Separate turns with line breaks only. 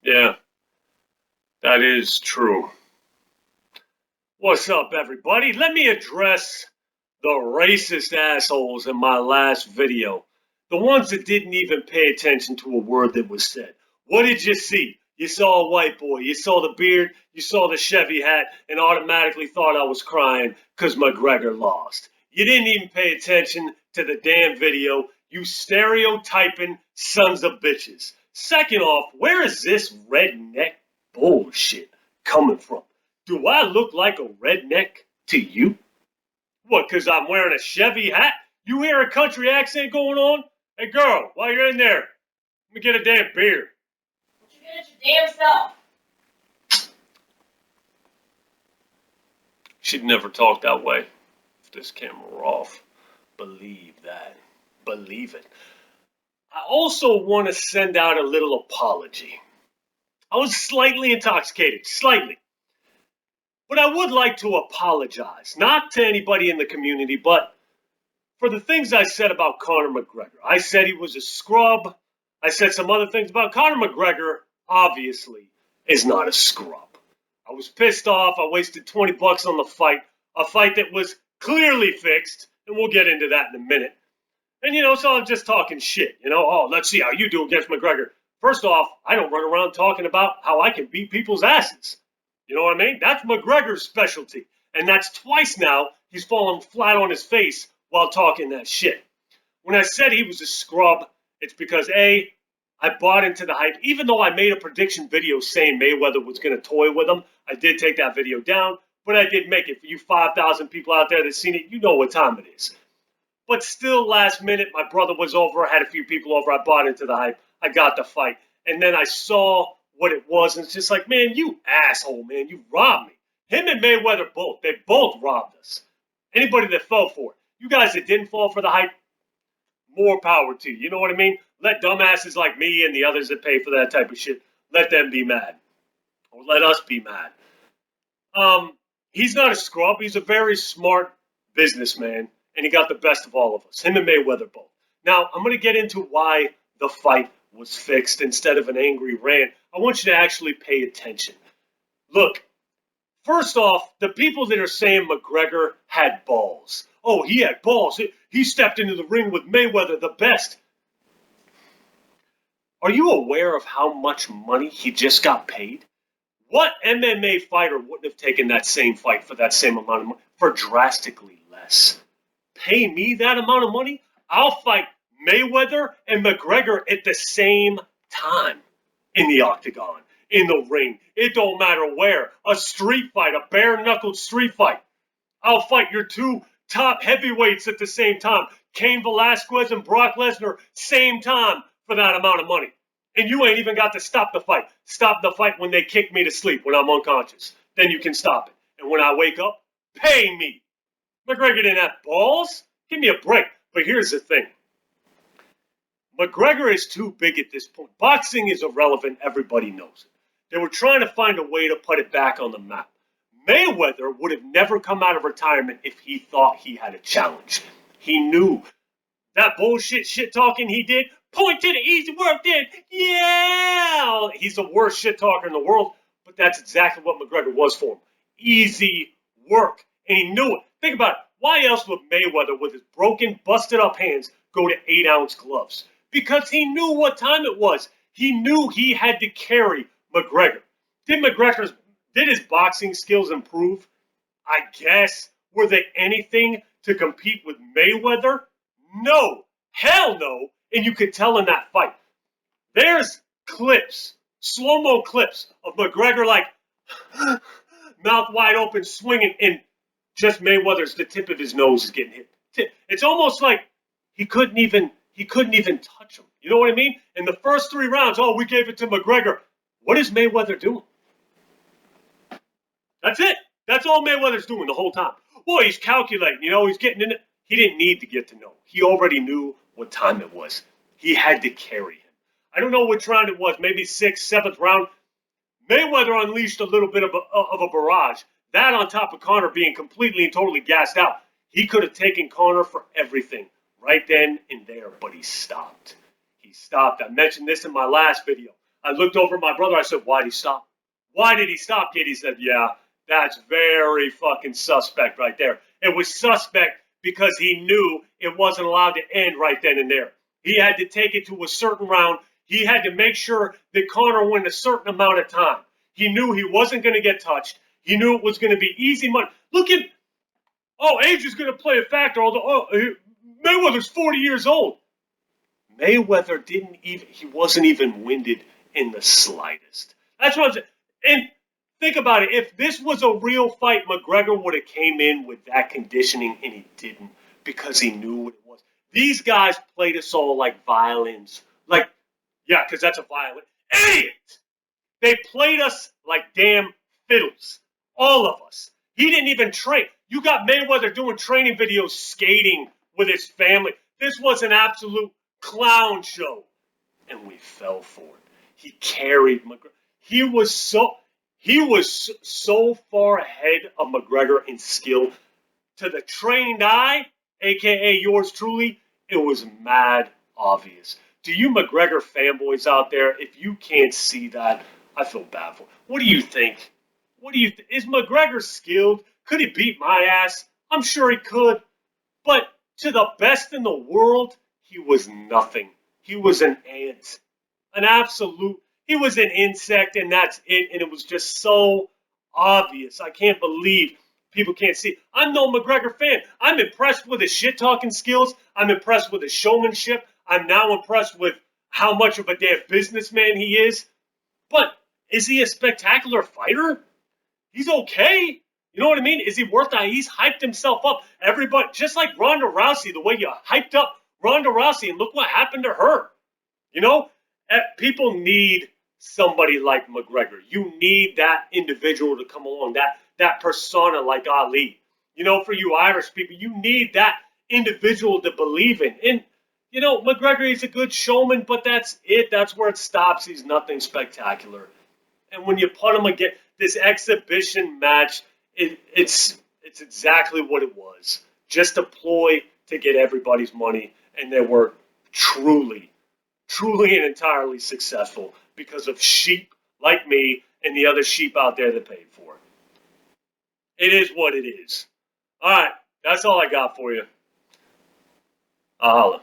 Yeah, that is true. What's up, everybody? Let me address the racist assholes in my last video. The ones that didn't even pay attention to a word that was said. What did you see? You saw a white boy, you saw the beard, you saw the Chevy hat, and automatically thought I was crying because McGregor lost. You didn't even pay attention to the damn video, you stereotyping sons of bitches. Second off, where is this redneck bullshit coming from? Do I look like a redneck to you? What, because I'm wearing a Chevy hat? You hear a country accent going on? Hey, girl, while you're in there, let me get a damn beer.
What you get at your damn self?
She'd never talk that way if this camera were off. Believe that. Believe it. I also want to send out a little apology. I was slightly intoxicated, slightly. But I would like to apologize, not to anybody in the community, but for the things I said about Conor McGregor. I said he was a scrub. I said some other things about Conor McGregor, obviously, is not a scrub. I was pissed off. I wasted $20 on the fight, a fight that was clearly fixed, and we'll get into that in a minute. And, so I'm just talking shit, oh, let's see how you do against McGregor. First off, I don't run around talking about how I can beat people's asses. You know what I mean? That's McGregor's specialty. And that's twice now he's fallen flat on his face while talking that shit. When I said he was a scrub, it's because, A, I bought into the hype. Even though I made a prediction video saying Mayweather was going to toy with him, I did take that video down. But I did make it. For you 5,000 people out there that's seen it, you know what time it is. But still, last minute, my brother was over. I had a few people over. I bought into the hype. I got the fight. And then I saw what it was, and it's just like, man, you asshole, man, you robbed me. Him and Mayweather both, they both robbed us. Anybody that fell for it. You guys that didn't fall for the hype, more power to you. You know what I mean? Let dumbasses like me and the others that pay for that type of shit, let them be mad. Or let us be mad. He's not a scrub. He's a very smart businessman, and he got the best of all of us. Him and Mayweather both. Now, I'm going to get into why the fight was fixed instead of an angry rant. I want you to actually pay attention. Look, first off, the people that are saying McGregor had balls. Oh, he had balls. He stepped into the ring with Mayweather, the best. Are you aware of how much money he just got paid? What MMA fighter wouldn't have taken that same fight for that same amount of money for drastically less? Pay me that amount of money? I'll fight Mayweather and McGregor at the same time in the octagon, in the ring. It don't matter where. A street fight, a bare-knuckled street fight. I'll fight your two top heavyweights at the same time. Cain Velasquez and Brock Lesnar, same time for that amount of money. And you ain't even got to stop the fight. Stop the fight when they kick me to sleep, when I'm unconscious. Then you can stop it. And when I wake up, pay me. McGregor didn't have balls. Give me a break. But here's the thing. McGregor is too big at this point. Boxing is irrelevant. Everybody knows it. They were trying to find a way to put it back on the map. Mayweather would have never come out of retirement if he thought he had a challenge. He knew that bullshit shit talking he did. Point to the easy work did. Yeah! He's the worst shit talker in the world, but that's exactly what McGregor was for him. Easy work. And he knew it. Think about it. Why else would Mayweather, with his broken, busted up hands, go to 8-ounce gloves? Because he knew what time it was. He knew he had to carry McGregor. Did his boxing skills improve? I guess. Were they anything to compete with Mayweather? No. Hell no. And you could tell in that fight. There's clips, slow-mo clips of McGregor like mouth wide open swinging, and just Mayweather's, the tip of his nose is getting hit. It's almost like he couldn't even touch him. You know what I mean? In the first 3 rounds, we gave it to McGregor. What is Mayweather doing? That's it. That's all Mayweather's doing the whole time. Boy, he's calculating. He's getting in it. He didn't need to get to know. He already knew what time it was. He had to carry him. I don't know which round it was. Maybe 6th, 7th round. Mayweather unleashed a little bit of a barrage. That on top of Conor being completely and totally gassed out. He could have taken Conor for everything right then and there, but he stopped. He stopped. I mentioned this in my last video. I looked over at my brother. I said, why did he stop? Why did he stop, kid? He said, yeah, that's very fucking suspect right there. It was suspect because he knew it wasn't allowed to end right then and there. He had to take it to a certain round. He had to make sure that Conor went a certain amount of time. He knew he wasn't going to get touched. He knew it was going to be easy money. Look at, age is going to play a factor. Although Mayweather's 40 years old. Mayweather he wasn't even winded in the slightest. That's what I'm saying. And think about it. If this was a real fight, McGregor would have came in with that conditioning, and he didn't because he knew what it was. These guys played us all like violins. Like, yeah, because that's a violin. Idiot! They played us like damn fiddles. All of us. He didn't even train. You got Mayweather doing training videos skating with his family. This was an absolute clown show. And we fell for it. He carried McGregor. He was so far ahead of McGregor in skill. To the trained eye, aka yours truly, it was mad obvious. To you McGregor fanboys out there, if you can't see that, I feel bad for him. What do you think? Is McGregor skilled? Could he beat my ass? I'm sure he could. But to the best in the world, he was nothing. He was an ant. An absolute, he was an insect, and that's it. And it was just so obvious. I can't believe people can't see. I'm no McGregor fan. I'm impressed with his shit talking skills. I'm impressed with his showmanship. I'm now impressed with how much of a damn businessman he is. But is he a spectacular fighter? He's okay. You know what I mean? Is he worth that? He's hyped himself up. Everybody, just like Ronda Rousey, the way you hyped up Ronda Rousey, and look what happened to her. You know, people need somebody like McGregor. You need that individual to come along, that persona like Ali. You know, for you Irish people, you need that individual to believe in. And, you know, McGregor, he's a good showman, but that's it. That's where it stops. He's nothing spectacular. And when you put him against this exhibition match, it's exactly what it was. Just a ploy to get everybody's money. And they were truly and entirely successful because of sheep like me and the other sheep out there that paid for it. It is what it is. All right, that's all I got for you. I'll holla.